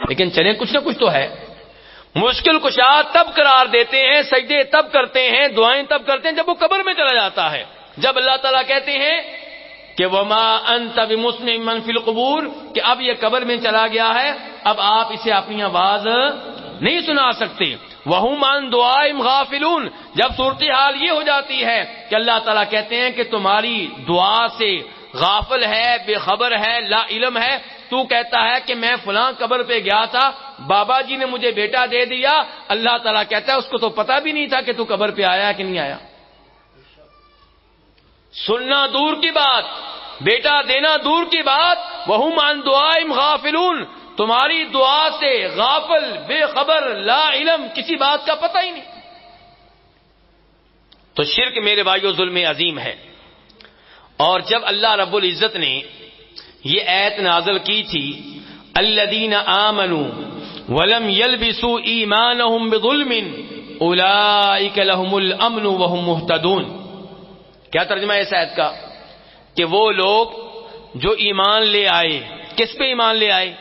لیکن چلیں کچھ نہ کچھ تو ہے. مشکل کشا تب قرار دیتے ہیں، سجدے تب کرتے ہیں، دعائیں تب کرتے ہیں جب وہ قبر میں چلا جاتا ہے. جب اللہ تعالیٰ کہتے ہیں کہ وما انت بمسمع من فی القبور، کہ اب یہ قبر میں چلا گیا ہے، اب آپ اسے اپنی آواز نہیں سنا سکتے. وہم عن دعائہم غافلون، جب صورتحال یہ ہو جاتی ہے کہ اللہ تعالیٰ کہتے ہیں کہ تمہاری دعا سے غافل ہے، بے خبر ہے، لا علم ہے. تو کہتا ہے کہ میں فلاں قبر پہ گیا تھا، بابا جی نے مجھے بیٹا دے دیا. اللہ تعالیٰ کہتا ہے اس کو تو پتہ بھی نہیں تھا کہ تو قبر پہ آیا کہ نہیں آیا. سننا دور کی بات، بیٹا دینا دور کی بات، وہم عن دعائہم غافلون، تمہاری دعا سے غافل، بے خبر، لا علم، کسی بات کا پتہ ہی نہیں. تو شرک میرے بھائیو ظلم عظیم ہے. اور جب اللہ رب العزت نے یہ آیت نازل کی تھی الذین آمنوا ولم یلبسوا ایمانہم بظلم اولئک لہم الامن وہم مہتدون، کیا ترجمہ ہے اس آیت کا؟ کہ وہ لوگ جو ایمان لے آئے، کس پہ ایمان لے آئے؟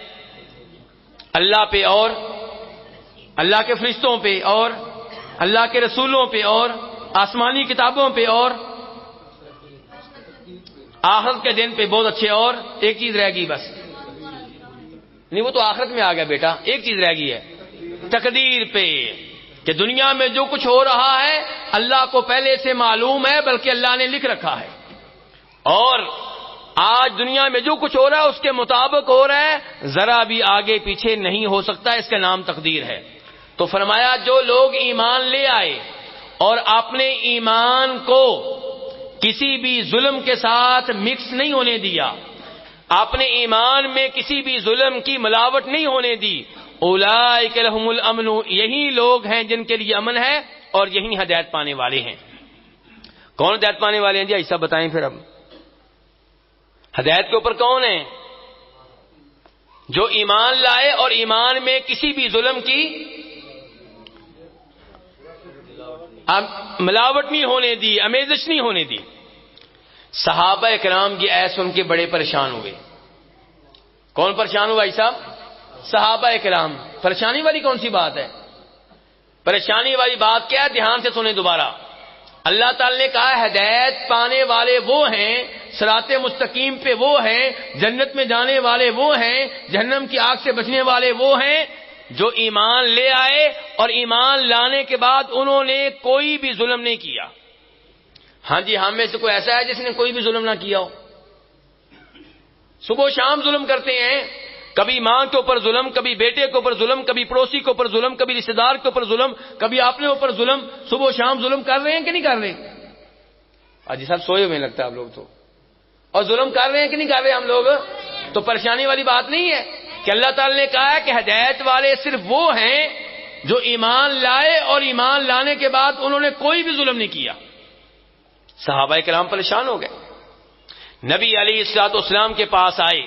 اللہ پہ اور اللہ کے فرشتوں پہ اور اللہ کے رسولوں پہ اور آسمانی کتابوں پہ اور آخرت کے دن پہ. بہت اچھے. اور ایک چیز رہ گئی بس، نہیں وہ تو آخرت میں آ گیا بیٹا، ایک چیز رہ گئی ہے تقدیر پہ، کہ دنیا میں جو کچھ ہو رہا ہے اللہ کو پہلے سے معلوم ہے، بلکہ اللہ نے لکھ رکھا ہے. اور آج دنیا میں جو کچھ ہو رہا ہے اس کے مطابق ہو رہا ہے، ذرا بھی آگے پیچھے نہیں ہو سکتا. اس کا نام تقدیر ہے. تو فرمایا جو لوگ ایمان لے آئے اور اپنے ایمان کو کسی بھی ظلم کے ساتھ مکس نہیں ہونے دیا، اپنے ایمان میں کسی بھی ظلم کی ملاوٹ نہیں ہونے دی، اولئک لہم الامن، یہی لوگ ہیں جن کے لیے امن ہے اور یہی ہدایت پانے والے ہیں. کون ہدایت پانے والے ہیں جی؟ ایسا بتائیں پھر. اب ہدایت کے اوپر کون ہیں؟ جو ایمان لائے اور ایمان میں کسی بھی ظلم کی ملاوٹ نہیں ہونے دی، آمیزش نہیں ہونے دی. صحابہ اکرام کی ایس سن کے بڑے پریشان ہوئے. کون پریشان ہوا ایسا؟ صحابہ اکرام. پریشانی والی کون سی بات ہے؟ پریشانی والی بات کیا ہے؟ دھیان سے سنیں دوبارہ. اللہ تعالی نے کہا ہدایت پانے والے وہ ہیں، صراط مستقیم پہ وہ ہیں، جنت میں جانے والے وہ ہیں، جہنم کی آگ سے بچنے والے وہ ہیں جو ایمان لے آئے اور ایمان لانے کے بعد انہوں نے کوئی بھی ظلم نہیں کیا. ہاں جی، ہم میں سے کوئی ایسا ہے جس نے کوئی بھی ظلم نہ کیا ہو؟ صبح و شام ظلم کرتے ہیں، کبھی ماں کے اوپر ظلم، کبھی بیٹے کے اوپر ظلم، کبھی پڑوسی کے اوپر ظلم، کبھی رشتہ دار کے اوپر ظلم، کبھی اپنے اوپر ظلم. صبح و شام ظلم کر رہے ہیں کہ نہیں کر رہے؟ جی صاحب سوئے ہوئے لگتا ہے آپ لوگ تو. اور ظلم کر رہے ہیں کہ نہیں کر رہے ہم لوگ؟ تو پریشانی والی بات نہیں ہے کہ اللہ تعالی نے کہا ہے کہ ہدایت والے صرف وہ ہیں جو ایمان لائے اور ایمان لانے کے بعد انہوں نے کوئی بھی ظلم نہیں کیا. صحابہ کرام پریشان ہو گئے. نبی علیہ الصلوۃ والسلام کے پاس آئے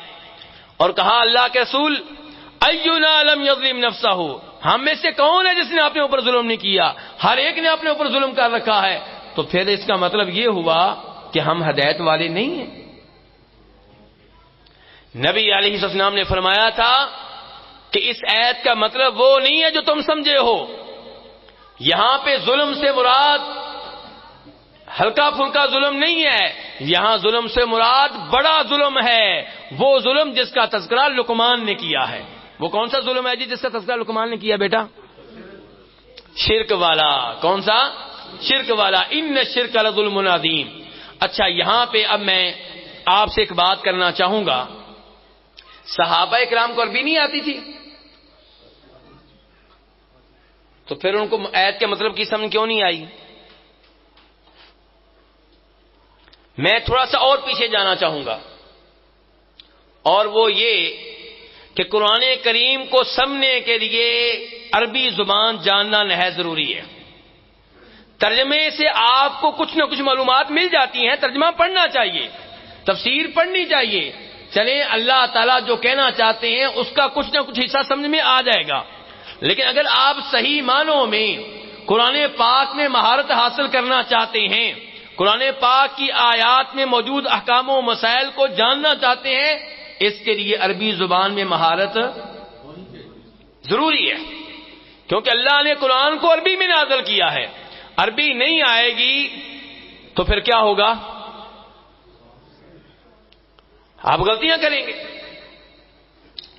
اور کہا اللہ کے رسول اینا لم یظلم نفسہ، ہم میں سے کون ہے جس نے اپنے اوپر ظلم نہیں کیا؟ ہر ایک نے اپنے اوپر ظلم کر رکھا ہے. تو پھر اس کا مطلب یہ ہوا کہ ہم ہدایت والے نہیں ہیں. نبی علیہ السلام نے فرمایا تھا کہ اس آیت کا مطلب وہ نہیں ہے جو تم سمجھے ہو. یہاں پہ ظلم سے مراد ہلکا پھلکا ظلم نہیں ہے، یہاں ظلم سے مراد بڑا ظلم ہے، وہ ظلم جس کا تذکرہ لقمان نے کیا ہے. وہ کون سا ظلم ہے جی جس کا تذکرہ لقمان نے کیا بیٹا؟ شرک والا. کون سا؟ شرک والا. ان الشرک لظلم عظیم. اچھا یہاں پہ اب میں آپ سے ایک بات کرنا چاہوں گا. صحابہ کرام کو عربی نہیں آتی تھی تو پھر ان کو آیت کے مطلب کی سمجھ کیوں نہیں آئی؟ میں تھوڑا سا اور پیچھے جانا چاہوں گا، اور وہ یہ کہ قرآن کریم کو سمجھنے کے لیے عربی زبان جاننا نہایت ضروری ہے. ترجمے سے آپ کو کچھ نہ کچھ معلومات مل جاتی ہیں. ترجمہ پڑھنا چاہیے، تفسیر پڑھنی چاہیے. چلیں اللہ تعالیٰ جو کہنا چاہتے ہیں اس کا کچھ نہ کچھ حصہ سمجھ میں آ جائے گا. لیکن اگر آپ صحیح معنوں میں قرآن پاک میں مہارت حاصل کرنا چاہتے ہیں، قرآن پاک کی آیات میں موجود احکام و مسائل کو جاننا چاہتے ہیں، اس کے لیے عربی زبان میں مہارت ضروری ہے، کیونکہ اللہ نے قرآن کو عربی میں نازل کیا ہے. عربی نہیں آئے گی تو پھر کیا ہوگا؟ آپ غلطیاں کریں گے.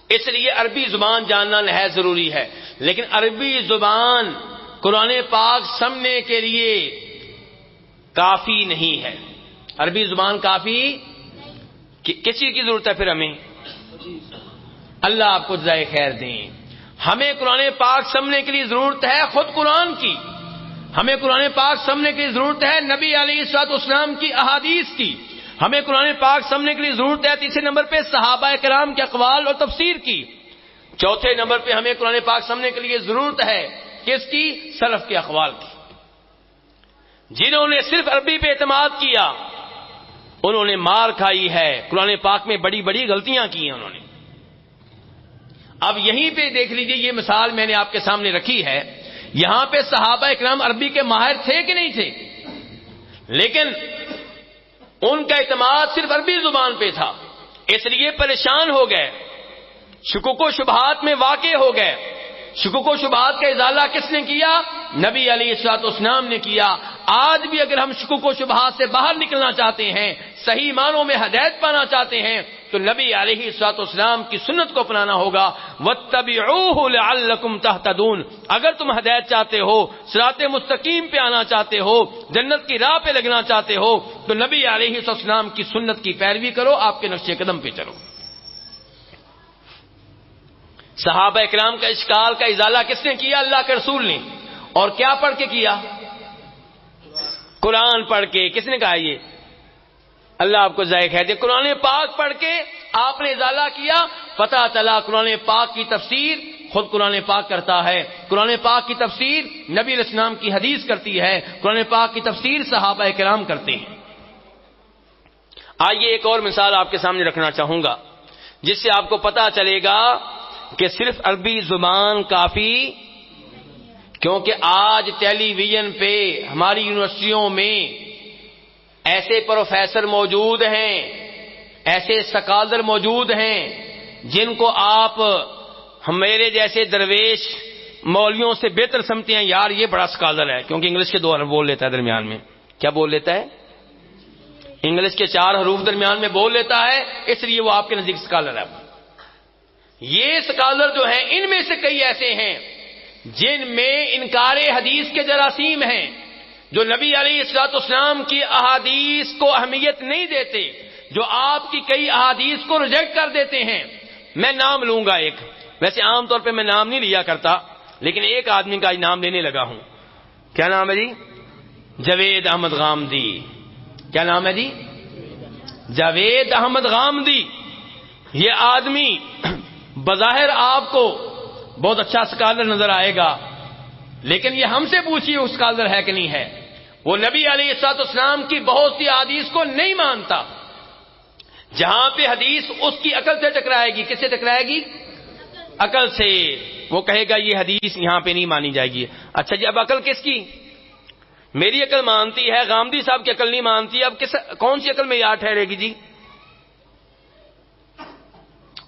اس لیے عربی زبان جاننا نہایت ضروری ہے. لیکن عربی زبان قرآن پاک سمجھنے کے لیے کافی نہیں ہے. عربی زبان کافی کسی کی ضرورت ہے پھر ہمیں؟ اللہ آپ کو جزائے خیر دیں. ہمیں قرآن پاک سمجھنے کے لیے ضرورت ہے خود قرآن کی. ہمیں قرآن پاک سمجھنے کے لیے ضرورت ہے نبی علیہ الصلوۃ والسلام کی احادیث کی. ہمیں قرآن پاک سمجھنے کے لیے ضرورت ہے تیسرے نمبر پہ صحابہ کرام کے اقوال اور تفسیر کی. چوتھے نمبر پہ ہمیں قرآن پاک سمجھنے کے لیے ضرورت ہے کس کی؟ سلف کے اقوال کی. جنہوں نے صرف عربی پہ اعتماد کیا انہوں نے مار کھائی ہے. قرآن پاک میں بڑی بڑی غلطیاں کی ہیں انہوں نے. اب یہیں پہ دیکھ لیجئے، یہ مثال میں نے آپ کے سامنے رکھی ہے. یہاں پہ صحابہ اکرام عربی کے ماہر تھے کہ نہیں تھے؟ لیکن ان کا اعتماد صرف عربی زبان پہ تھا، اس لیے پریشان ہو گئے، شکوک و شبہات میں واقع ہو گئے. شکوک و شبہات کا ازالہ کس نے کیا؟ نبی علیہ الصلوۃ والسلام نے کیا. آج بھی اگر ہم شکوک و شبہات سے باہر نکلنا چاہتے ہیں، صحیح معنوں میں ہدایت پانا چاہتے ہیں، تو نبی علیہ الصلوۃ والسلام کی سنت کو اپنانا ہوگا. واتبعوہ لعلکم تہتدون. اگر تم ہدایت چاہتے ہو، صراط مستقیم پہ آنا چاہتے ہو، جنت کی راہ پہ لگنا چاہتے ہو، تو نبی علیہ الصلوۃ والسلام کی سنت کی پیروی کرو، آپ کے نقش قدم پہ چلو. صحابہ اکرام کا اشکال کا ازالہ کس نے کیا؟ اللہ کے رسول نے. اور کیا پڑھ کے کیا؟ قرآن پڑھ کے. کس نے کہا یہ؟ اللہ آپ کو ذائقہ ہے. قرآن پاک پڑھ کے آپ نے ازالہ کیا. پتہ چلا قرآن پاک کی تفسیر خود قرآن پاک کرتا ہے. قرآن پاک کی تفسیر نبی علیہ السلام کی حدیث کرتی ہے. قرآن پاک کی تفسیر صحابہ کرام کرتے ہیں. آئیے ایک اور مثال آپ کے سامنے رکھنا چاہوں گا جس سے آپ کو پتہ چلے گا کہ صرف عربی زبان کافی، کیونکہ آج ٹیلی ویژن پہ ہماری یونیورسٹیوں میں ایسے پروفیسر موجود ہیں، ایسے سکالر موجود ہیں جن کو آپ میرے جیسے درویش مولویوں سے بہتر سمجھتے ہیں. یار یہ بڑا سکالر ہے، کیونکہ انگلش کے 2 حرف بول لیتا ہے درمیان میں. کیا بول لیتا ہے؟ انگلش کے 4 حروف درمیان میں بول لیتا ہے، اس لیے وہ آپ کے نزدیک سکالر ہے. یہ سکالر جو ہیں ان میں سے کئی ایسے ہیں جن میں انکار حدیث کے جراثیم ہیں، جو نبی علیہ الصلوۃ والسلام کی احادیث کو اہمیت نہیں دیتے، جو آپ کی کئی احادیث کو ریجیکٹ کر دیتے ہیں. میں نام لوں گا ایک، ویسے عام طور پہ میں نام نہیں لیا کرتا، لیکن ایک آدمی کا نام لینے لگا ہوں. کیا نام ہے جی؟ جاوید احمد غامدی. کیا نام ہے جی؟ جاوید احمد غامدی. یہ آدمی بظاہر آپ کو بہت اچھا سکالر نظر آئے گا، لیکن یہ ہم سے پوچھیے وہ سکالر ہے کہ نہیں ہے. وہ نبی علیہ الصلوۃ والسلام کی بہت سی حدیث کو نہیں مانتا. جہاں پہ حدیث اس کی عقل سے ٹکرائے گی، کس سے ٹکرائے گی؟ عقل سے. وہ کہے گا یہ حدیث یہاں پہ نہیں مانی جائے گی. اچھا جی، اب عقل کس کی؟ میری عقل مانتی ہے، غامدی صاحب کی عقل نہیں مانتی. اب کون سی عقل میں یاد ٹھہرے گی جی؟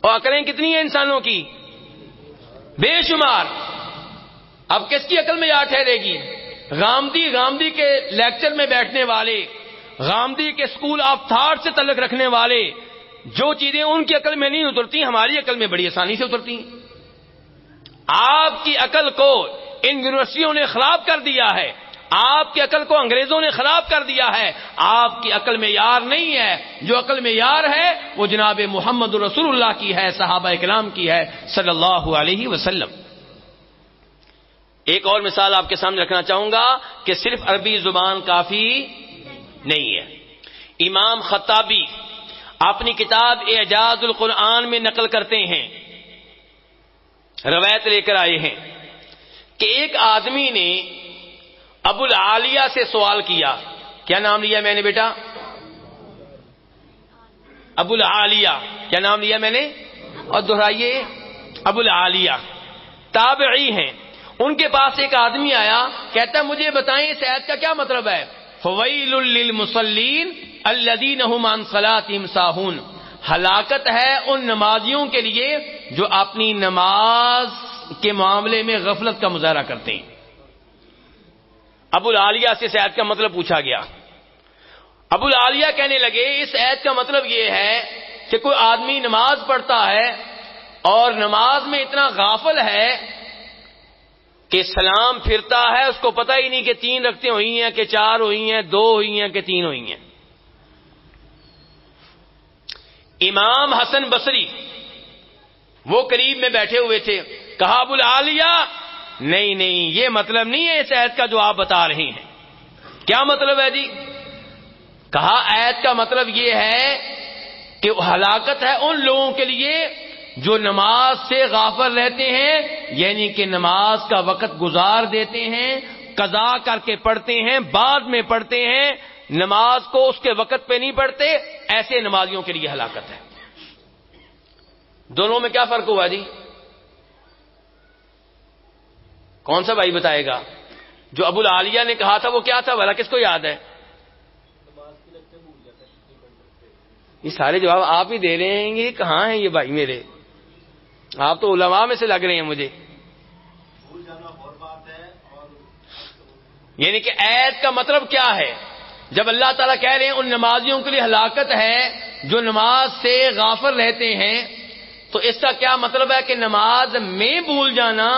اور عقلیں کتنی ہیں انسانوں کی؟ بے شمار. اب کس کی عقل میں یاد ٹھہرے گی؟ غامدی کے لیکچر میں بیٹھنے والے، غامدی کے اسکول آف تھاٹ سے تعلق رکھنے والے، جو چیزیں ان کی عقل میں نہیں اترتی ہماری عقل میں بڑی آسانی سے اترتی ہیں. آپ کی عقل کو ان یونیورسٹیوں نے خراب کر دیا ہے، آپ کی عقل کو انگریزوں نے خراب کر دیا ہے. آپ کی عقل میں یار نہیں ہے. جو عقل میں یار ہے وہ جناب محمد رسول اللہ کی ہے، صحابہ کرام کی ہے صلی اللہ علیہ وسلم. ایک اور مثال آپ کے سامنے رکھنا چاہوں گا کہ صرف عربی زبان کافی نہیں ہے. امام خطابی اپنی کتاب اعجاز القرآن میں نقل کرتے ہیں، روایت لے کر آئے ہیں کہ ایک آدمی نے ابو العالیہ سے سوال کیا. کیا نام لیا میں نے بیٹا؟ ابو العالیہ. کیا نام لیا میں نے؟ اور دہرائیے. ابو العالیہ تابعی ہیں. ان کے پاس ایک آدمی آیا، کہتا مجھے بتائیں اس آیت کا کیا مطلب ہے؟ فویل للمصلین الذین هم عن صلاتهم ساہون. ہلاکت ہے ان نمازیوں کے لیے جو اپنی نماز کے معاملے میں غفلت کا مظاہرہ کرتے ہیں۔ ابو العالیہ سے اس آیت کا مطلب پوچھا گیا۔ ابو العالیہ کہنے لگے اس آیت کا مطلب یہ ہے کہ کوئی آدمی نماز پڑھتا ہے اور نماز میں اتنا غافل ہے کہ سلام پھرتا ہے، اس کو پتہ ہی نہیں کہ 3 رکعتیں ہوئی ہیں کہ 4 ہوئی ہیں، 2 ہوئی ہیں کہ 3 ہوئی ہیں۔ امام حسن بصری وہ قریب میں بیٹھے ہوئے تھے، کہا ابو العالیہ نہیں یہ مطلب نہیں ہے اس آیت کا جو آپ بتا رہے ہیں۔ کیا مطلب ہے جی؟ کہا آیت کا مطلب یہ ہے کہ ہلاکت ہے ان لوگوں کے لیے جو نماز سے غافل رہتے ہیں، یعنی کہ نماز کا وقت گزار دیتے ہیں، قضا کر کے پڑھتے ہیں، بعد میں پڑھتے ہیں، نماز کو اس کے وقت پہ نہیں پڑھتے، ایسے نمازیوں کے لیے ہلاکت ہے۔ دونوں میں کیا فرق ہوا جی؟ کون سا بھائی بتائے گا؟ جو ابو العالیہ نے کہا تھا وہ کیا تھا بھلا، کس کو یاد ہے؟ یہ سارے جواب آپ ہی دے رہے ہیں، یہ کہاں ہیں یہ بھائی میرے؟ آپ تو علماء میں سے لگ رہے ہیں مجھے۔ یعنی کہ آیت کا مطلب کیا ہے؟ جب اللہ تعالیٰ کہہ رہے ہیں ان نمازیوں کے لیے ہلاکت ہے جو نماز سے غافل رہتے ہیں، تو اس کا کیا مطلب ہے کہ نماز میں بھول جانا،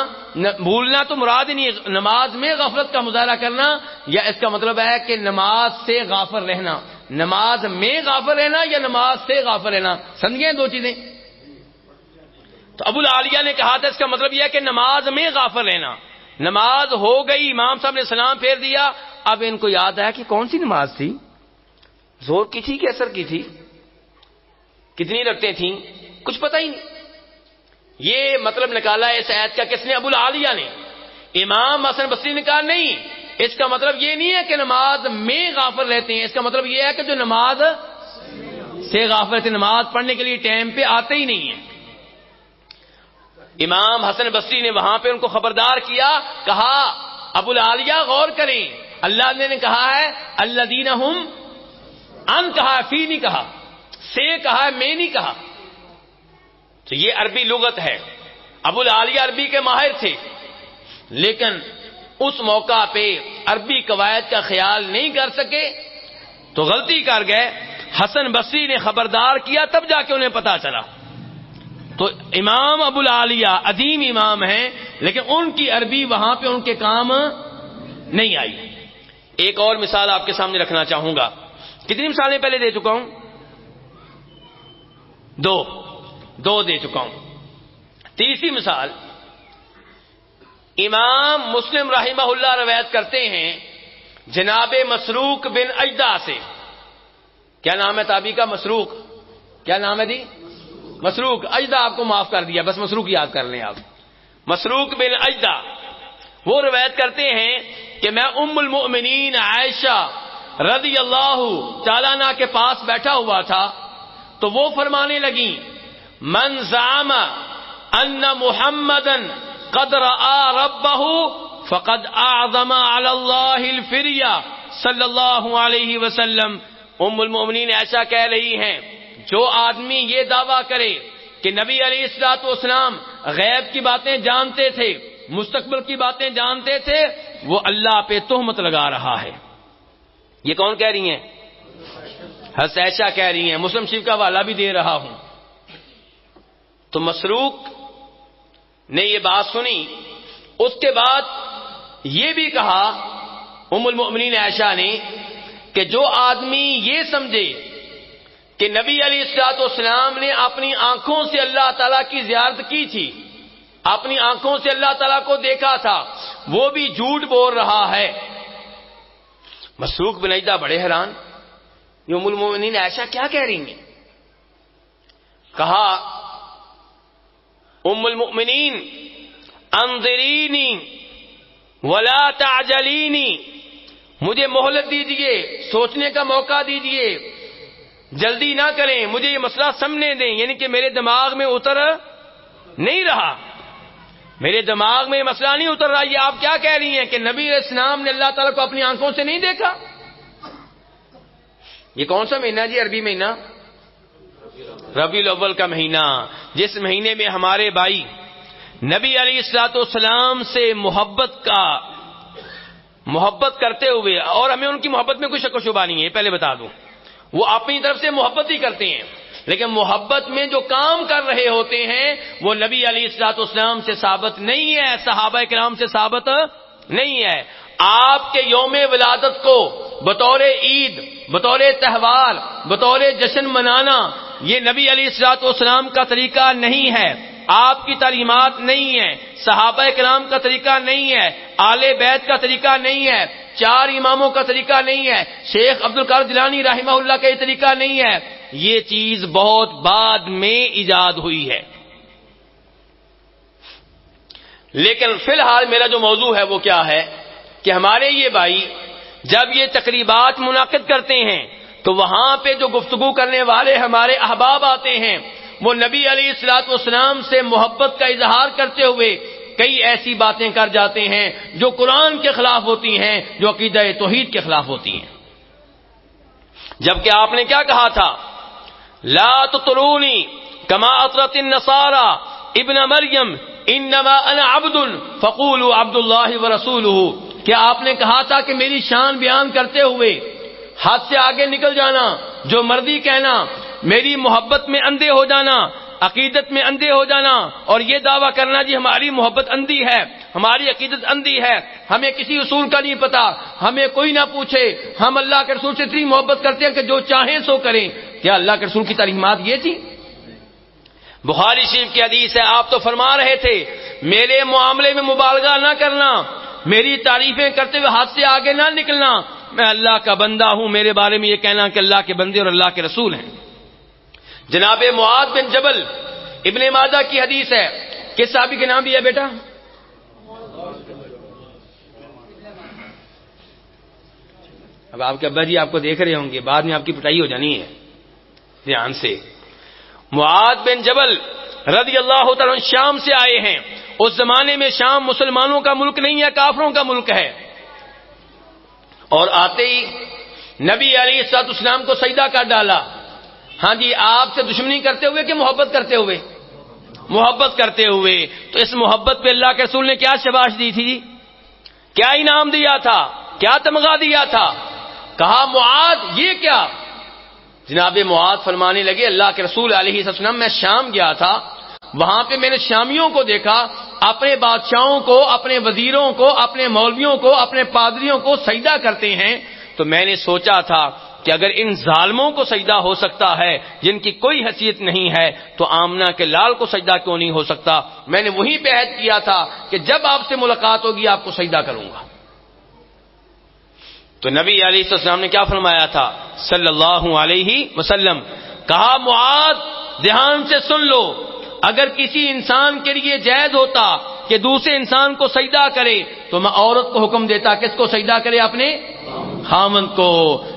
بھولنا تو مراد ہی نہیں، نماز میں غفلت کا مظاہرہ کرنا، یا اس کا مطلب ہے کہ نماز سے غافل رہنا؟ نماز میں غافل رہنا یا نماز سے غافل رہنا؟ سمجھیں دو چیزیں۔ تو ابو العالیہ نے کہا تھا اس کا مطلب یہ ہے کہ نماز میں غافل رہنا، نماز ہو گئی، امام صاحب نے سلام پھیر دیا، اب ان کو یاد ہے کہ کون سی نماز تھی، زور کی تھی کہ اثر کی تھی، کتنی رکعتیں تھیں، کچھ پتہ ہی نہیں۔ یہ مطلب نکالا ہے اس آیت کا کس نے؟ ابو العالیہ نے۔ امام حسن بصری نے کہا نہیں، اس کا مطلب یہ نہیں ہے کہ نماز میں غافل رہتے ہیں، اس کا مطلب یہ ہے کہ جو نماز سے غافل رہتے، نماز پڑھنے کے لیے ٹائم پہ آتے ہی نہیں ہیں۔ امام حسن بصری نے وہاں پہ ان کو خبردار کیا، کہا ابو العالیہ غور کریں، اللہ نے کہا ہے الذین ہم ان، کہا فی نہیں کہا، سے کہا میں نہیں کہا۔ تو یہ عربی لغت ہے۔ ابو العالیہ عربی کے ماہر تھے، لیکن اس موقع پہ عربی قواعد کا خیال نہیں کر سکے تو غلطی کر گئے۔ حسن بصری نے خبردار کیا، تب جا کے انہیں پتا چلا۔ تو امام ابو العالیہ عظیم امام ہیں، لیکن ان کی عربی وہاں پہ ان کے کام نہیں آئی۔ ایک اور مثال آپ کے سامنے رکھنا چاہوں گا۔ کتنی مثالیں پہلے دے چکا ہوں؟ دو دے چکا ہوں۔ تیسری مثال، امام مسلم رحمہ اللہ روایت کرتے ہیں جناب مسروق بن اجدع سے۔ کیا نام ہے تابعی کا؟ مسروق۔ کیا نام ہے جی؟ مسروق۔ اجدع آپ کو معاف کر دیا، بس مسروق یاد کر لیں آپ۔ مسروق بن اجدع وہ روایت کرتے ہیں کہ میں ام المؤمنین عائشہ رضی اللہ تعالیٰ عنہا کے پاس بیٹھا ہوا تھا، تو وہ فرمانے لگیں من زعم ان محمدا قد رأى ربه فقد اعظم على الله الفریہ صلی اللہ علیہ وسلم۔ ام المؤمنین عائشہ کہہ رہی ہیں جو آدمی یہ دعویٰ کرے کہ نبی علیہ الصلوۃ والسلام غیب کی باتیں جانتے تھے، مستقبل کی باتیں جانتے تھے، وہ اللہ پہ تہمت لگا رہا ہے۔ یہ کون کہہ رہی ہیں؟ حضرت عائشہ کہہ رہی ہیں، مسلم شریف کا حوالہ بھی دے رہا ہوں۔ تو مسروق نے یہ بات سنی، اس کے بعد یہ بھی کہا ام المؤمنین عائشہ نے کہ جو آدمی یہ سمجھے کہ نبی علیہ الصلوۃ والسلام نے اپنی آنکھوں سے اللہ تعالیٰ کی زیارت کی تھی، اپنی آنکھوں سے اللہ تعالیٰ کو دیکھا تھا، وہ بھی جھوٹ بول رہا ہے۔ مسروق بن اجدع بڑے حیران، یہ ام المؤمنین عائشہ کیا کہہ رہی ہیں؟ کہا ام المؤمنین انظرینی ولا تعجلینی، مجھے مہلت دیجئے، سوچنے کا موقع دیجئے، جلدی نہ کریں، مجھے یہ مسئلہ سمجھنے دیں، یعنی کہ میرے دماغ میں اتر نہیں رہا، میرے دماغ میں یہ مسئلہ نہیں اتر رہا۔ یہ آپ کیا کہہ رہی ہیں کہ نبی علیہ السلام نے اللہ تعالیٰ کو اپنی آنکھوں سے نہیں دیکھا؟ یہ کون سا مہینہ جی؟ عربی مہینہ ربیع الاول کا مہینہ، جس مہینے میں ہمارے بھائی نبی علیہ الصلوۃ والسلام سے محبت کرتے ہوئے، اور ہمیں ان کی محبت میں کوئی شک و شبہ نہیں ہے، پہلے بتا دوں، وہ اپنی طرف سے محبت ہی کرتے ہیں، لیکن محبت میں جو کام کر رہے ہوتے ہیں وہ نبی علیہ الصلوۃ والسلام سے ثابت نہیں ہے، صحابہ کرام سے ثابت نہیں ہے۔ آپ کے یوم ولادت کو بطور عید، بطور تہوار، بطور جشن منانا یہ نبی علیہ الصلوۃ والسلام کا طریقہ نہیں ہے، آپ کی تعلیمات نہیں ہے، صحابہ کرام کا طریقہ نہیں ہے، آل بیت کا طریقہ نہیں ہے، 4 اماموں کا طریقہ نہیں ہے، شیخ عبد القادر جیلانی رحمہ اللہ کا یہ طریقہ نہیں ہے، یہ چیز بہت بعد میں ایجاد ہوئی ہے۔ لیکن فی الحال میرا جو موضوع ہے وہ کیا ہے کہ ہمارے یہ بھائی جب یہ تقریبات منعقد کرتے ہیں تو وہاں پہ جو گفتگو کرنے والے ہمارے احباب آتے ہیں وہ نبی علیہ الصلوۃ والسلام سے محبت کا اظہار کرتے ہوئے کئی ایسی باتیں کر جاتے ہیں جو قرآن کے خلاف ہوتی ہیں، جو عقیدہ توحید کے خلاف ہوتی ہیں، جبکہ آپ نے کیا کہا تھا؟ لا تطرونی کما اطرت النصارى ابن مریم انما انا عبد فقولوا عبد اللہ ورسولہ۔ کیا آپ نے کہا تھا کہ میری شان بیان کرتے ہوئے حد سے آگے نکل جانا، جو مرضی کہنا، میری محبت میں اندھے ہو جانا، عقیدت میں اندھے ہو جانا، اور یہ دعویٰ کرنا جی ہماری محبت اندھی ہے، ہماری عقیدت اندھی ہے، ہمیں کسی اصول کا نہیں پتا، ہمیں کوئی نہ پوچھے، ہم اللہ کے رسول سے اتنی محبت کرتے ہیں کہ جو چاہیں سو کریں۔ کیا اللہ کے رسول کی تعلیمات یہ تھی؟ بخاری شریف کی حدیث ہے، آپ تو فرما رہے تھے میرے معاملے میں مبالغہ نہ کرنا، میری تعریفیں کرتے ہوئے ہاتھ سے آگے نہ نکلنا، میں اللہ کا بندہ ہوں، میرے بارے میں یہ کہنا کہ اللہ کے بندے اور اللہ کے رسول ہیں۔ جناب معاذ بن جبل، ابن ماجہ کی حدیث ہے، کس صحابی کے نام بھی ہے بیٹا؟ اب آپ کے ابا جی آپ کو دیکھ رہے ہوں گے، بعد میں آپ کی پٹائی ہو جانی ہے، دھیان سے۔ معاذ بن جبل رضی اللہ تعالیٰ شام سے آئے ہیں، اس زمانے میں شام مسلمانوں کا ملک نہیں ہے، کافروں کا ملک ہے، اور آتے ہی نبی علیہ الصلوۃ والسلام کو سجدہ کر ڈالا۔ ہاں جی، آپ سے دشمنی کرتے ہوئے کہ محبت کرتے ہوئے؟ محبت کرتے ہوئے۔ تو اس محبت پہ اللہ کے رسول نے کیا شاباش دی تھی جی؟ کیا انعام دیا تھا؟ کیا تمغہ دیا تھا؟ کہا معاذ یہ کیا؟ جناب معاذ فرمانے لگے اللہ کے رسول علیہ السلام میں شام گیا تھا، وہاں پہ میں نے شامیوں کو دیکھا اپنے بادشاہوں کو، اپنے وزیروں کو، اپنے مولویوں کو، اپنے پادریوں کو سجدہ کرتے ہیں، تو میں نے سوچا تھا کہ اگر ان ظالموں کو سجدہ ہو سکتا ہے جن کی کوئی حیثیت نہیں ہے تو آمنہ کے لال کو سجدہ کیوں نہیں ہو سکتا؟ میں نے وہیں پہ عہد کیا تھا کہ جب آپ سے ملاقات ہوگی آپ کو سجدہ کروں گا۔ تو نبی علیہ السلام نے کیا فرمایا تھا صلی اللہ علیہ وسلم؟ کہا معاذ دھیان سے سن لو، اگر کسی انسان کے لیے جائز ہوتا کہ دوسرے انسان کو سجدہ کرے تو میں عورت کو حکم دیتا کس کو سجدہ کرے؟ اپنے خاوند کو،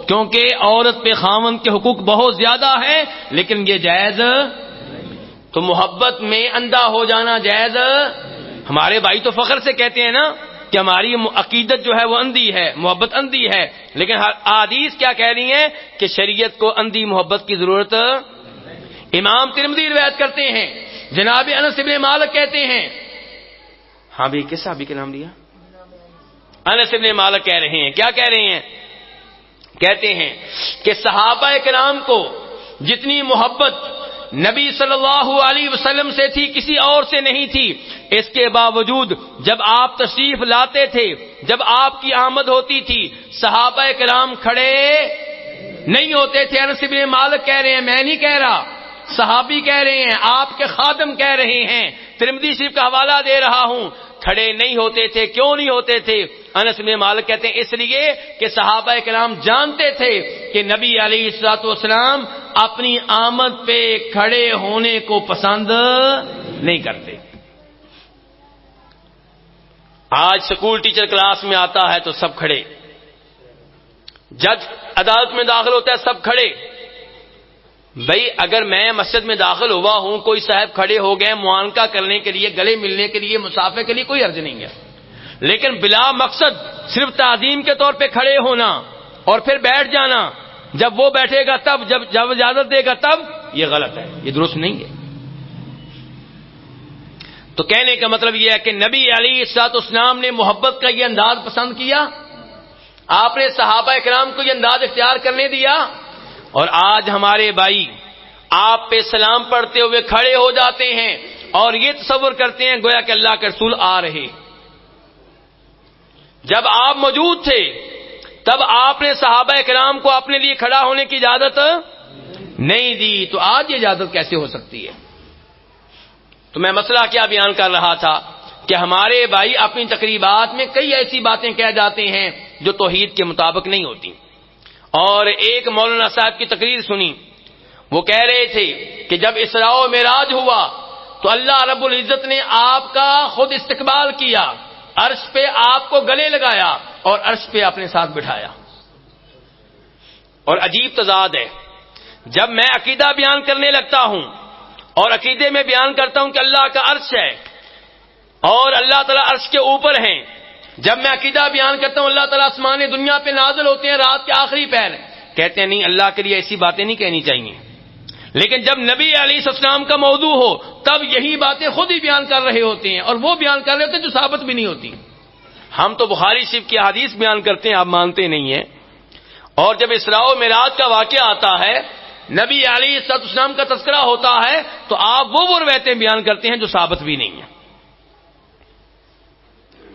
کیونکہ عورت پہ خاوند کے حقوق بہت زیادہ ہیں، لیکن یہ جائز تو محبت میں اندھا ہو جانا جائز۔ ہمارے بھائی تو فخر سے کہتے ہیں نا کہ ہماری عقیدت جو ہے وہ اندھی ہے، محبت اندھی ہے، لیکن احادیث کیا کہہ رہی ہیں کہ شریعت کو اندھی محبت کی ضرورت۔ امام ترمذی روایت کرتے ہیں، جناب انس بن مالک کہتے ہیں، ہاں بھی کس صحابی کے نام لیا؟ انس بن مالک کہہ رہے ہیں، کیا کہہ رہے ہیں؟ کہتے ہیں کہ صحابہ کرام کو جتنی محبت نبی صلی اللہ علیہ وسلم سے تھی کسی اور سے نہیں تھی، اس کے باوجود جب آپ تشریف لاتے تھے، جب آپ کی آمد ہوتی تھی، صحابہ کرام کھڑے نہیں ہوتے تھے۔ انس بن مالک کہہ رہے ہیں، میں نہیں کہہ رہا، صحابی کہہ رہے ہیں، آپ کے خادم کہہ رہے ہیں، ترمذی شریف کا حوالہ دے رہا ہوں، کھڑے نہیں ہوتے تھے۔ کیوں نہیں ہوتے تھے؟ انس بن مالک کہتے ہیں اس لیے کہ صحابہ کرام جانتے تھے کہ نبی علیہ الصلوۃ والسلام اپنی آمد پہ کھڑے ہونے کو پسند نہیں کرتے۔ آج سکول ٹیچر کلاس میں آتا ہے تو سب کھڑے، جج عدالت میں داخل ہوتا ہے سب کھڑے۔ بھئی اگر میں مسجد میں داخل ہوا ہوں، کوئی صاحب کھڑے ہو گئے معانقہ کرنے کے لیے، گلے ملنے کے لیے، مسافے کے لیے، کوئی عرض نہیں ہے، لیکن بلا مقصد صرف تعظیم کے طور پہ کھڑے ہونا اور پھر بیٹھ جانا، جب وہ بیٹھے گا تب، جب اجازت دے گا تب، یہ غلط ہے، یہ درست نہیں ہے۔ تو کہنے کا مطلب یہ ہے کہ نبی علیہ الصلوۃ والسلام نے محبت کا یہ انداز پسند کیا، آپ نے صحابہ کرام کو یہ انداز اختیار کرنے دیا، اور آج ہمارے بھائی آپ پہ سلام پڑھتے ہوئے کھڑے ہو جاتے ہیں اور یہ تصور کرتے ہیں گویا کہ اللہ کے رسول آ رہے۔ جب آپ موجود تھے تب آپ نے صحابہ کرام کو اپنے لیے کھڑا ہونے کی اجازت نہیں دی، تو آج یہ اجازت کیسے ہو سکتی ہے؟ تو میں مسئلہ کیا بیان کر رہا تھا کہ ہمارے بھائی اپنی تقریبات میں کئی ایسی باتیں کہہ جاتے ہیں جو توحید کے مطابق نہیں ہوتی۔ اور ایک مولانا صاحب کی تقریر سنی، وہ کہہ رہے تھے کہ جب اسراء و معراج ہوا تو اللہ رب العزت نے آپ کا خود استقبال کیا، عرش پہ آپ کو گلے لگایا اور عرش پہ اپنے ساتھ بٹھایا۔ اور عجیب تضاد ہے، جب میں عقیدہ بیان کرنے لگتا ہوں اور عقیدے میں بیان کرتا ہوں کہ اللہ کا عرش ہے اور اللہ تعالیٰ عرش کے اوپر ہیں، جب میں عقیدہ بیان کرتا ہوں اللہ تعالیٰ آسمان دنیا پہ نازل ہوتے ہیں رات کے آخری پہر، کہتے ہیں نہیں اللہ کے لیے ایسی باتیں نہیں کہنی چاہیے۔ لیکن جب نبی علیہ السلام کا موضوع ہو تب یہی باتیں خود ہی بیان کر رہے ہوتے ہیں، اور وہ بیان کر رہے ہوتے ہیں جو ثابت بھی نہیں ہوتی۔ ہم تو بخاری شریف کی حدیث بیان کرتے ہیں، آپ مانتے نہیں ہیں، اور جب اسراء و معراج کا واقعہ آتا ہے، نبی علیہ السلام کا تذکرہ ہوتا ہے، تو آپ وہ روایتیں بیان کرتے ہیں جو ثابت بھی نہیں ہیں۔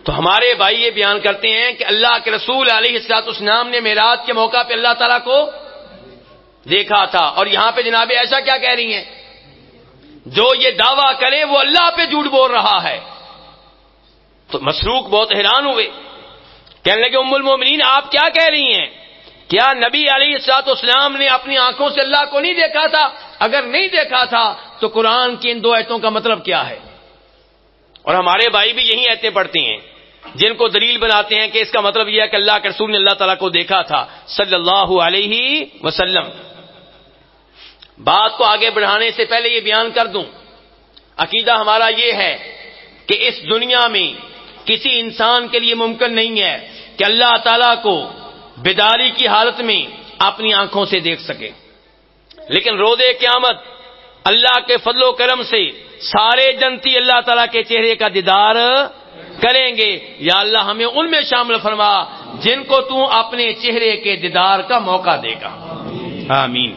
تو ہمارے بھائی یہ بیان کرتے ہیں کہ اللہ کے رسول علیہ السلام نے معراج کے موقع پہ اللہ تعالیٰ کو دیکھا تھا، اور یہاں پہ جناب عائشہ کیا کہہ رہی ہیں؟ جو یہ دعویٰ کرے وہ اللہ پہ جھوٹ بول رہا ہے۔ تو مسروق بہت حیران ہوئے، کہنے لگے ام المومنین آپ کیا کہہ رہی ہیں؟ کیا نبی علیہ السلام نے اپنی آنکھوں سے اللہ کو نہیں دیکھا تھا؟ اگر نہیں دیکھا تھا تو قرآن کی ان دو آیتوں کا مطلب کیا ہے؟ اور ہمارے بھائی بھی یہی آیتیں پڑھتے ہیں جن کو دلیل بناتے ہیں کہ اس کا مطلب یہ ہے کہ اللہ کے رسول نے اللہ تعالیٰ کو دیکھا تھا صلی اللہ علیہ وسلم۔ بات کو آگے بڑھانے سے پہلے یہ بیان کر دوں، عقیدہ ہمارا یہ ہے کہ اس دنیا میں کسی انسان کے لیے ممکن نہیں ہے کہ اللہ تعالیٰ کو بیداری کی حالت میں اپنی آنکھوں سے دیکھ سکے، لیکن روز قیامت اللہ کے فضل و کرم سے سارے جنتی اللہ تعالیٰ کے چہرے کا دیدار کریں گے۔ یا اللہ ہمیں ان میں شامل فرما جن کو تو اپنے چہرے کے دیدار کا موقع دے گا، آمین۔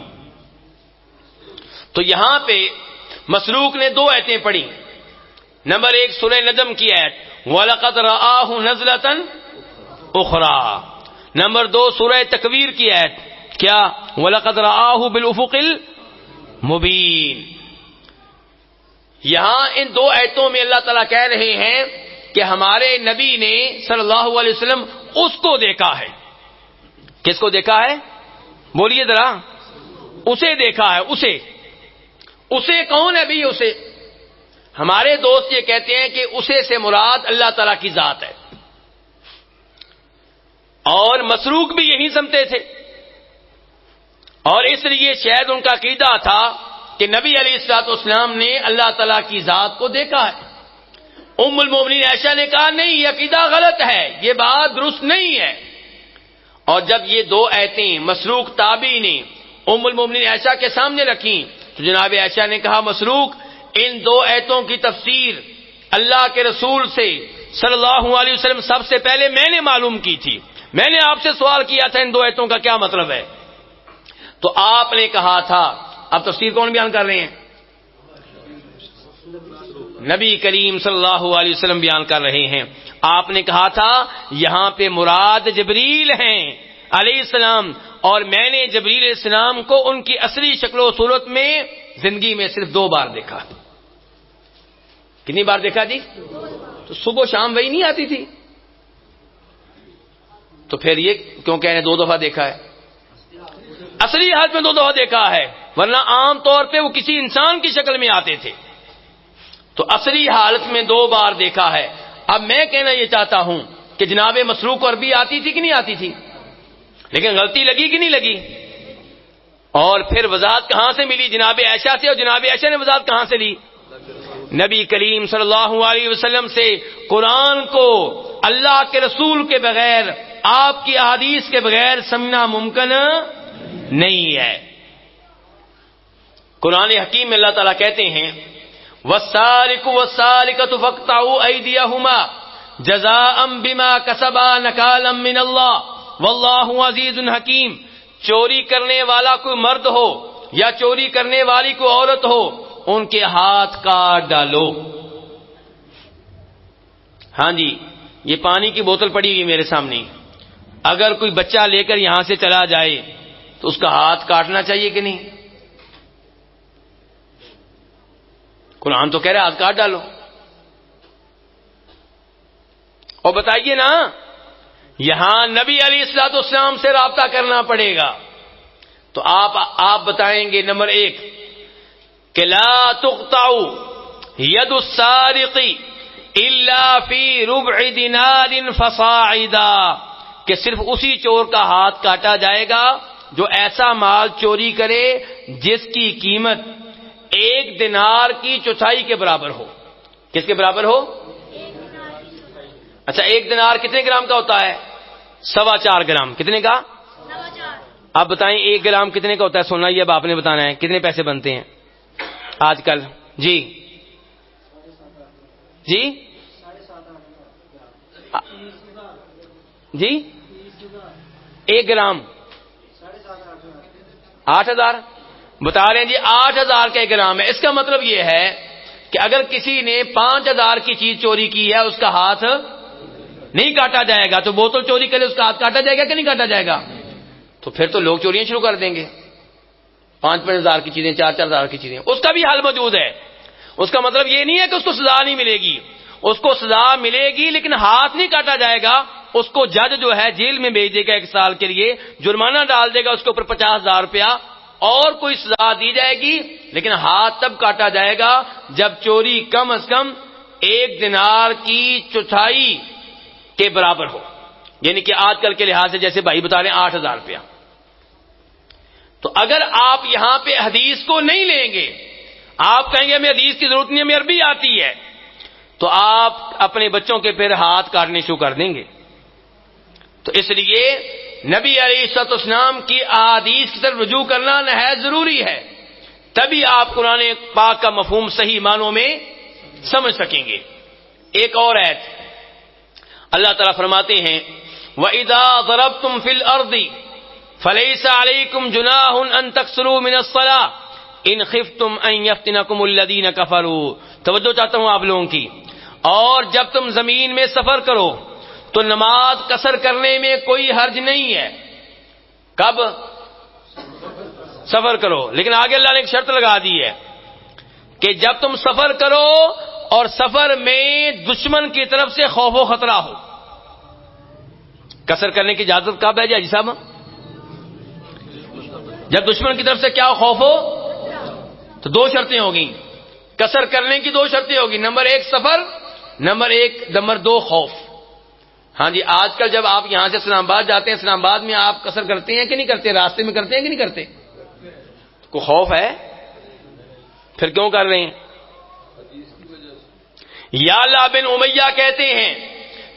تو یہاں پہ مسروق نے دو آیتیں پڑھی، نمبر 1 سورہ نجم کی آیت وَلَقَدْ رَآهُ نَزْلَةً أُخْرَى، نمبر 2 سورہ تکویر کی آیت کیا وَلَقَدْ رَآهُ بِالْأُفُقِ الْمُبِينِ۔ یہاں ان دو آیتوں میں اللہ تعالیٰ کہہ رہے ہیں کہ ہمارے نبی نے صلی اللہ علیہ وسلم اس کو دیکھا ہے۔ کس کو دیکھا ہے؟ بولیے ذرا، اسے دیکھا ہے۔ اسے کون ہے بھی؟ اسے ہمارے دوست یہ کہتے ہیں کہ اسے سے مراد اللہ تعالیٰ کی ذات ہے، اور مسروق بھی یہی سمجھتے تھے، اور اس لیے شاید ان کا عقیدہ تھا کہ نبی علیہ السلام نے اللہ تعالیٰ کی ذات کو دیکھا ہے۔ ام المومنین عائشہ نے کہا نہیں، یہ عقیدہ غلط ہے، یہ بات درست نہیں ہے۔ اور جب یہ دو آیتیں مسروق تابعی نے ام المومنین عائشہ کے سامنے رکھیں تو جناب عائشہ نے کہا مسروق ان دو آیتوں کی تفسیر اللہ کے رسول سے صلی اللہ علیہ وسلم سب سے پہلے میں نے معلوم کی تھی، میں نے آپ سے سوال کیا تھا ان دو آیتوں کا کیا مطلب ہے، تو آپ نے کہا تھا، اب تفسیر کون بیان کر رہے ہیں؟ نبی کریم صلی اللہ علیہ وسلم بیان کر رہے ہیں۔ آپ نے کہا تھا یہاں پہ مراد جبریل ہیں علیہ السلام، اور میں نے جبریل علیہ السلام کو ان کی اصلی شکل و صورت میں زندگی میں صرف 2 بار دیکھا۔ کتنی بار دیکھا جی؟ تو صبح شام وہی نہیں آتی تھی، تو پھر یہ کیوں کہہ رہے 2 دفعہ دیکھا ہے؟ اصلی حالت میں 2 دفعہ دیکھا ہے، ورنہ عام طور پہ وہ کسی انسان کی شکل میں آتے تھے، تو اصلی حالت میں 2 بار دیکھا ہے۔ اب میں کہنا یہ چاہتا ہوں کہ جناب مسروق کو عربی آتی تھی کہ نہیں آتی تھی، لیکن غلطی لگی کہ نہیں لگی؟ اور پھر وضاحت کہاں سے ملی؟ جناب عائشہ سے، اور جناب عائشہ نے وضاحت کہاں سے لی؟ نبی کریم صلی اللہ علیہ وسلم سے۔ قرآن کو اللہ کے رسول کے بغیر، آپ کی احادیث کے بغیر سمجھنا ممکن نہیں ہے۔ قرآن حکیم میں اللہ تعالیٰ کہتے ہیں والسارق والسارقۃ فاقطعوا ایدیہما جزاء بما کسبا نکالا من اللہ واللہ عزیز حکیم. چوری کرنے والا کوئی مرد ہو یا چوری کرنے والی کوئی عورت ہو، ان کے ہاتھ کاٹ ڈالو. ہاں جی، یہ پانی کی بوتل پڑی ہوئی میرے سامنے، اگر کوئی بچہ لے کر یہاں سے چلا جائے تو اس کا ہاتھ کاٹنا چاہیے کہ نہیں؟ قرآن تو کہہ رہا ہے ہاتھ کاٹ ڈالو. اور بتائیے نا، یہاں نبی علیہ الصلوۃ والسلام سے رابطہ کرنا پڑے گا. تو آپ بتائیں گے نمبر 1 کہ لا تقطع ید السارق الا فی ربع دینار فصاعدا، کہ صرف اسی چور کا ہاتھ کاٹا جائے گا جو ایسا مال چوری کرے جس کی قیمت 1 دینار کی چوتھائی کے برابر ہو. کس کے برابر ہو؟ اچھا، 1 دینار کتنے گرام کا ہوتا ہے؟ 4.25 گرام. کتنے کا؟ 4.25. آپ بتائیں 1 گرام کتنے کا ہوتا ہے؟ سونا. یہ اب آپ نے بتانا ہے کتنے پیسے بنتے ہیں آج کل. جی جی جی 1 گرام 8,000 بتا رہے ہیں جی. 8,000 کا 1 گرام ہے. اس کا مطلب یہ ہے کہ اگر کسی نے 5,000 کی چیز چوری کی ہے، اس کا ہاتھ نہیں کاٹا جائے گا. تو بوتل چوری کرے اس کا ہاتھ کاٹا جائے گا کہ نہیں کاٹا جائے گا؟ تو پھر تو لوگ چوریاں شروع کر دیں گے. 5,000 5,000 کی چیزیں، 4,000 کی چیزیں. اس کا بھی حل موجود ہے. اس کا مطلب یہ نہیں ہے کہ اس کو سزا نہیں ملے گی، اس کو سزا ملے گی لیکن ہاتھ نہیں کاٹا جائے گا. اس کو جج جو ہے جیل میں بھیج دے گا 1 سال کے لیے، جرمانہ ڈال دے گا اس کے اوپر 50,000 روپیہ، اور کوئی سزا دی جائے گی. لیکن ہاتھ تب کاٹا جائے گا جب چوری کم از کم 1 دینار کی چوتھائی کے برابر ہو. یعنی کہ آج کل کے لحاظ سے جیسے بھائی بتا رہے ہیں 8,000 روپیہ. تو اگر آپ یہاں پہ حدیث کو نہیں لیں گے، آپ کہیں گے ہمیں حدیث کی ضرورت نہیں، ہمیں عربی آتی ہے، تو آپ اپنے بچوں کے پھر ہاتھ کاٹنے شروع کر دیں گے. تو اس لیے نبی علیہ الصلوۃ والسلام کی احادیث کی طرف رجوع کرنا نہایت ضروری ہے. تبھی آپ قرآن پاک کا مفہوم صحیح معنوں میں سمجھ سکیں گے. ایک اور آیت اللہ تعالیٰ فرماتے ہیں وَإِذَا ضَرَبْتُمْ فِي الْأَرْضِ فَلَيْسَ عَلَيْكُمْ جُنَاحٌ أَن تَقْصُرُوا مِنَ الصَّلَاةِ إِنْ خِفْتُمْ أَن يَفْتِنَكُمُ الَّذِينَ كَفَرُوا. توجہ چاہتا ہوں آپ لوگوں کی. اور جب تم زمین میں سفر کرو تو نماز قصر کرنے میں کوئی حرج نہیں ہے. کب سفر کرو؟ لیکن آگے اللہ نے ایک شرط لگا دی ہے کہ جب تم سفر کرو اور سفر میں دشمن کی طرف سے خوف و خطرہ ہو. قصر کرنے کی اجازت کب ہے جی حاجی صاحب؟ جب دشمن کی طرف سے کیا خوف ہو. تو 2 شرطیں ہوگی قصر کرنے کی. 2 شرطیں ہوگی. نمبر 1 سفر، نمبر 2 خوف. ہاں جی، آج کل جب آپ یہاں سے اسلام آباد جاتے ہیں، اسلام آباد میں آپ قصر کرتے ہیں کہ نہیں کرتے؟ راستے میں کرتے ہیں کہ نہیں کرتے؟ کو خوف ہے؟ پھر کیوں کر رہے ہیں؟ یعلا بن امیہ کہتے ہیں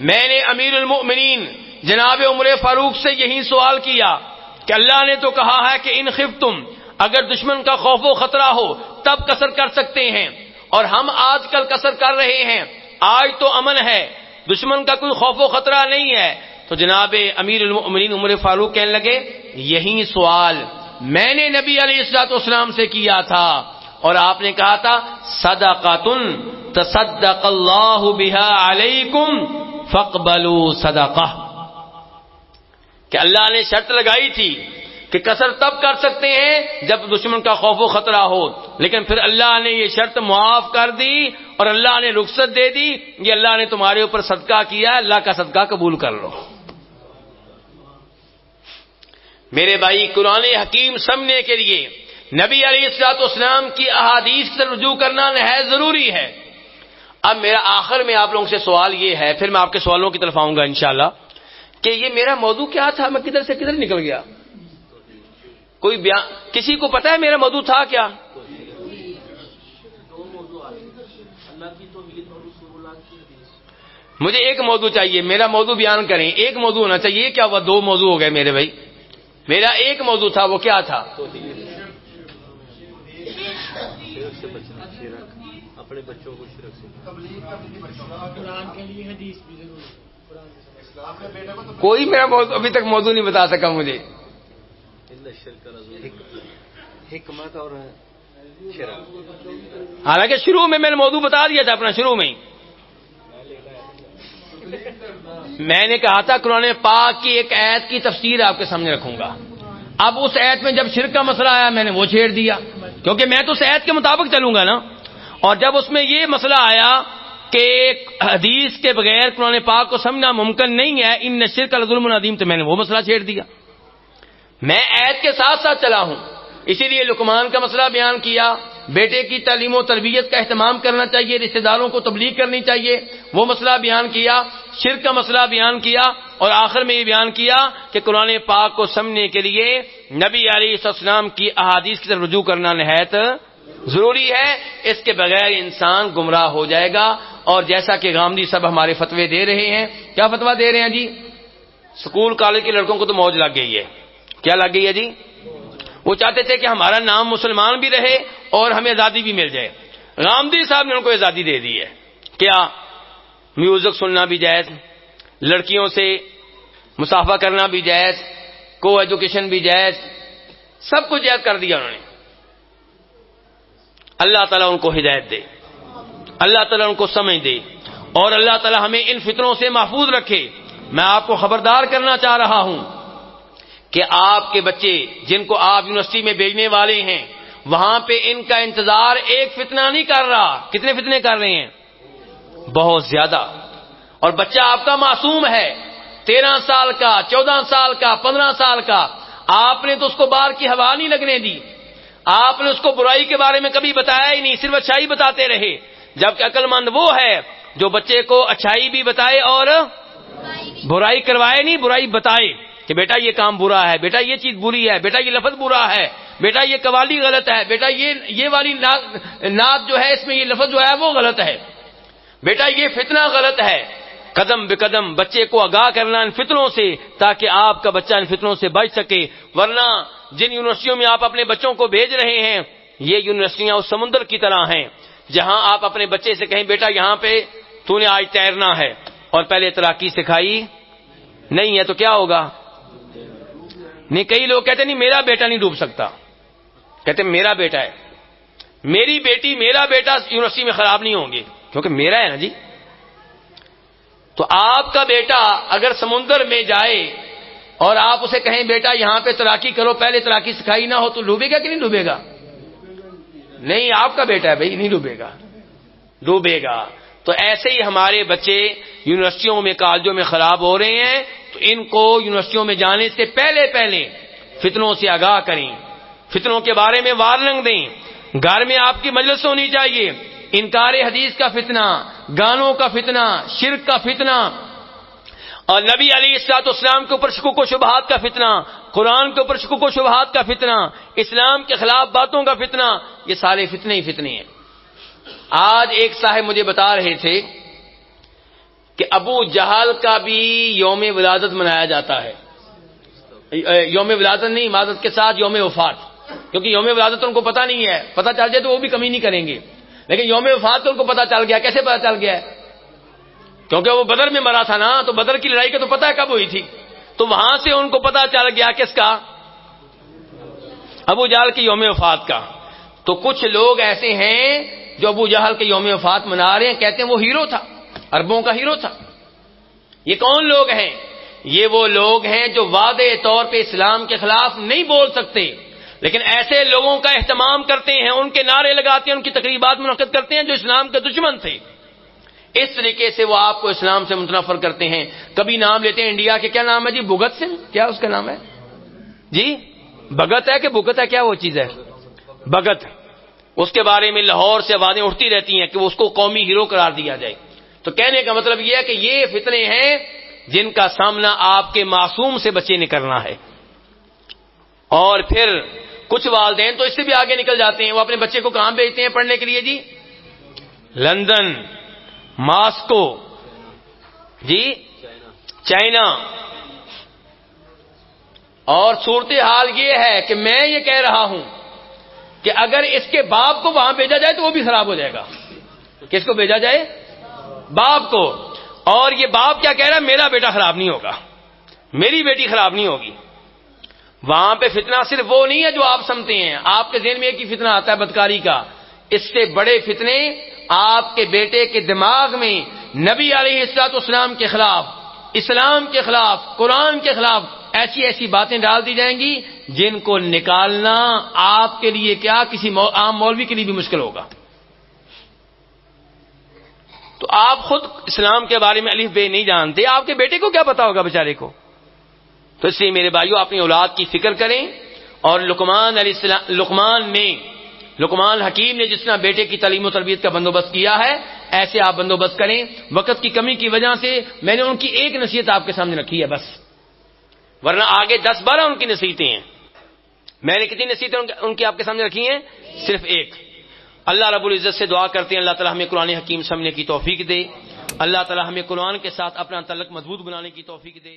میں نے امیر المؤمنین جناب عمر فاروق سے یہی سوال کیا کہ اللہ نے تو کہا ہے کہ ان خفتم، اگر دشمن کا خوف و خطرہ ہو تب قصر کر سکتے ہیں، اور ہم آج کل قصر کر رہے ہیں. آج تو امن ہے، دشمن کا کوئی خوف و خطرہ نہیں ہے. تو جناب امیر المؤمنین عمر فاروق کہنے لگے یہی سوال میں نے نبی علیہ الصلوۃ والسلام سے کیا تھا، اور آپ نے کہا تھا صدقۃ تصدق اللہ بہا علیکم فاقبلوا صدقہ، کہ اللہ نے شرط لگائی تھی کہ قصر تب کر سکتے ہیں جب دشمن کا خوف و خطرہ ہو، لیکن پھر اللہ نے یہ شرط معاف کر دی اور اللہ نے رخصت دے دی. یہ اللہ نے تمہارے اوپر صدقہ کیا، اللہ کا صدقہ قبول کر لو. میرے بھائی، قرآن حکیم سمجھنے کے لیے نبی علیہ الصلوۃ والسلام کی احادیث کی طرف رجوع کرنا نہایت ضروری ہے. اب میرا آخر میں آپ لوگوں سے سوال یہ ہے، پھر میں آپ کے سوالوں کی طرف آؤں گا انشاءاللہ، کہ یہ میرا موضوع کیا تھا؟ میں کدھر سے کدھر نکل گیا؟ کوئی کسی کو پتا ہے میرا موضوع تھا کیا؟ مجھے ایک موضوع چاہیے، میرا موضوع بیان کریں. ایک موضوع ہونا چاہیے. کیا وہ 2 موضوع ہو گئے میرے بھائی؟ میرا ایک موضوع تھا، وہ کیا تھا؟ اپنے بچوں کو شرک سے قرآن کے لیے حدیث بھی ضرور کوئی میرا موضوع ابھی تک موضوع نہیں بتا سکا مجھے. حکمت اور شرک. حالانکہ شروع میں نے موضوع بتا دیا تھا اپنا شروع میں ہی. میں نے کہا تھا قرآن پاک کی ایک آیت کی تفسیر آپ کے سامنے رکھوں گا. اب اس آیت میں جب شرک کا مسئلہ آیا میں نے وہ چھیڑ دیا, کیونکہ میں تو اس آیت کے مطابق چلوں گا نا. اور جب اس میں یہ مسئلہ آیا کہ حدیث کے بغیر قرآن پاک کو سمجھنا ممکن نہیں ہے, ان الشرک لظلم عظیم, تو میں نے وہ مسئلہ چھیڑ دیا. میں آیت کے ساتھ ساتھ چلا ہوں. اسی لیے لقمان کا مسئلہ بیان کیا, بیٹے کی تعلیم و تربیت کا اہتمام کرنا چاہیے, رشتہ داروں کو تبلیغ کرنی چاہیے, وہ مسئلہ بیان کیا, شرک کا مسئلہ بیان کیا, اور آخر میں یہ بیان کیا کہ قرآن پاک کو سمجھنے کے لیے نبی علیہ السلام کی احادیث کی طرف رجوع کرنا نہایت ضروری ہے. اس کے بغیر انسان گمراہ ہو جائے گا. اور جیسا کہ غامدی صاحب ہمارے فتوے دے رہے ہیں, کیا فتویٰ دے رہے ہیں جی؟ سکول کالج کے لڑکوں کو تو موج لگ گئی ہے. کیا لگ گئی ہے جی؟ وہ چاہتے تھے کہ ہمارا نام مسلمان بھی رہے اور ہمیں آزادی بھی مل جائے. غامدی صاحب نے ان کو آزادی دے دی ہے. کیا میوزک سننا بھی جائز, لڑکیوں سے مصافحہ کرنا بھی جائز, کو ایجوکیشن بھی جائز, سب کچھ جائز کر دیا انہوں نے. اللہ تعالیٰ ان کو ہدایت دے, اللہ تعالیٰ ان کو سمجھ دے, اور اللہ تعالیٰ ہمیں ان فتنوں سے محفوظ رکھے. میں آپ کو خبردار کرنا چاہ رہا ہوں کہ آپ کے بچے جن کو آپ یونیورسٹی میں بھیجنے والے ہیں, وہاں پہ ان کا انتظار ایک فتنہ نہیں کر رہا. کتنے فتنے کر رہے ہیں؟ بہت زیادہ. اور بچہ آپ کا معصوم ہے, 13 سال کا, 14 سال کا, 15 سال کا. آپ نے تو اس کو باہر کی ہوا نہیں لگنے دی. آپ نے اس کو برائی کے بارے میں کبھی بتایا ہی نہیں, صرف اچھائی بتاتے رہے. جبکہ عقل مند وہ ہے جو بچے کو اچھائی بھی بتائے اور برائی کروائے نہیں, برائی بتائے کہ بیٹا یہ کام برا ہے, بیٹا یہ چیز بری ہے, بیٹا یہ لفظ برا ہے, بیٹا یہ قوالی غلط ہے, بیٹا یہ والی نعت جو ہے اس میں یہ لفظ جو ہے وہ غلط ہے, بیٹا یہ فتنہ غلط ہے. قدم بے قدم بچے کو آگاہ کرنا ان فتنوں سے, تاکہ آپ کا بچہ ان فتنوں سے بچ سکے. ورنہ جن یونیورسٹیوں میں آپ اپنے بچوں کو بھیج رہے ہیں, یہ یونیورسٹیاں اس سمندر کی طرح ہیں جہاں آپ اپنے بچے سے کہیں بیٹا یہاں پہ تو نے آج تیرنا ہے, اور پہلے تیراکی سکھائی نہیں ہے تو کیا ہوگا؟ نہیں, کئی لوگ کہتے نہیں میرا بیٹا نہیں ڈوب سکتا, کہتے میرا بیٹا ہے, میری بیٹی, میرا بیٹا یونیورسٹی میں خراب نہیں ہوں گے کیونکہ میرا ہے نا جی. تو آپ کا بیٹا اگر سمندر میں جائے اور آپ اسے کہیں بیٹا یہاں پہ تیراکی کرو, پہلے تیراکی سکھائی نہ ہو, تو ڈوبے گا کہ نہیں ڈوبے گا؟ نہیں, آپ کا بیٹا ہے بھائی, نہیں ڈوبے گا, ڈوبے گا. تو ایسے ہی ہمارے بچے یونیورسٹیوں میں, کالجوں میں خراب ہو رہے ہیں, تو ان کو یونیورسٹیوں میں جانے سے پہلے فتنوں سے آگاہ کریں, فتنوں کے بارے میں وارننگ دیں. گھر میں آپ کی مجلس ہونی چاہیے. انکار حدیث کا فتنہ, گانوں کا فتنہ, شرک کا فتنہ, اور نبی علیہ الصلوۃ والسلام کے اوپر شکوک و شبہات کا فتنہ, قرآن کے اوپر شکوک و شبہات کا فتنہ, اسلام کے خلاف باتوں کا فتنہ, یہ سارے فتنے ہی فتنے ہیں. آج ایک صاحب مجھے بتا رہے تھے کہ ابو جہل کا بھی یوم ولادت منایا جاتا ہے. یوم ولادت نہیں, معذرت کے ساتھ یوم وفات, کیونکہ یوم ولادت ان کو پتہ نہیں ہے, پتہ چل جائے تو وہ بھی کمی نہیں کریں گے. لیکن یوم وفات تو ان کو پتہ چل گیا. کیسے پتہ چل گیا؟ کیونکہ وہ بدر میں مرا تھا نا, تو بدر کی لڑائی کا تو پتہ ہے کب ہوئی تھی, تو وہاں سے ان کو پتہ چل گیا کس کا؟ ابو جہل کی یوم وفات کا. تو کچھ لوگ ایسے ہیں جو ابو جہل کے یوم وفات منا رہے ہیں, کہتے ہیں وہ ہیرو تھا, عربوں کا ہیرو تھا. یہ کون لوگ ہیں؟ یہ وہ لوگ ہیں جو واضح طور پہ اسلام کے خلاف نہیں بول سکتے, لیکن ایسے لوگوں کا اہتمام کرتے ہیں, ان کے نعرے لگاتے ہیں, ان کی تقریبات منعقد کرتے ہیں جو اسلام کے دشمن تھے. اس طریقے سے وہ آپ کو اسلام سے متنفر کرتے ہیں. کبھی نام لیتے ہیں انڈیا کے, کیا نام ہے جی, بھگت سنگھ, کیا اس کا نام ہے جی؟ بھگت ہے کہ بھگت ہے, کیا وہ چیز ہے بھگت؟ اس کے بارے میں لاہور سے آوازیں اٹھتی رہتی ہیں کہ اس کو قومی ہیرو قرار دیا جائے. تو کہنے کا مطلب یہ ہے کہ یہ فتنے ہیں جن کا سامنا آپ کے معصوم سے بچے نے کرنا ہے. اور پھر کچھ والدین تو اس سے بھی آگے نکل جاتے ہیں, وہ اپنے بچے کو کہاں بھیجتے ہیں پڑھنے کے لیے جی؟ لندن, ماسکو, جی چائنا. اور صورتحال یہ ہے کہ میں یہ کہہ رہا ہوں کہ اگر اس کے باپ کو وہاں بھیجا جائے تو وہ بھی خراب ہو جائے گا. کس کو بھیجا جائے؟ باپ کو. اور یہ باپ کیا کہہ رہا ہے؟ میرا بیٹا خراب نہیں ہوگا, میری بیٹی خراب نہیں ہوگی. وہاں پہ فتنہ صرف وہ نہیں ہے جو آپ سمجھتے ہیں. آپ کے ذہن میں ایک ہی فتنہ آتا ہے بدکاری کا. اس سے بڑے فتنے آپ کے بیٹے کے دماغ میں نبی علیہ الصلوۃ والسلام کے خلاف, اسلام کے خلاف, قرآن کے خلاف ایسی ایسی باتیں ڈال دی جائیں گی جن کو نکالنا آپ کے لیے کیا کسی عام مولوی کے لیے بھی مشکل ہوگا. تو آپ خود اسلام کے بارے میں الف بے نہیں جانتے, آپ کے بیٹے کو کیا پتا ہوگا بیچارے کو. تو اس لیے میرے بھائیوں اپنی اولاد کی فکر کریں. اور لقمان حکیم نے جس طرح بیٹے کی تعلیم و تربیت کا بندوبست کیا ہے ایسے آپ بندوبست کریں. وقت کی کمی کی وجہ سے میں نے ان کی ایک نصیحت آپ کے سامنے رکھی ہے بس, ورنہ آگے 10-12 ان کی نصیحتیں ہیں. میں نے کتنی نصیحتیں ان کی آپ کے سامنے رکھی ہیں؟ صرف ایک. اللہ رب العزت سے دعا کرتے ہیں اللہ تعالیٰ ہمیں قرآن حکیم سمجھنے کی توفیق دے. اللہ تعالیٰ ہمیں قرآن کے ساتھ اپنا تعلق مضبوط بنانے کی توفیق دے.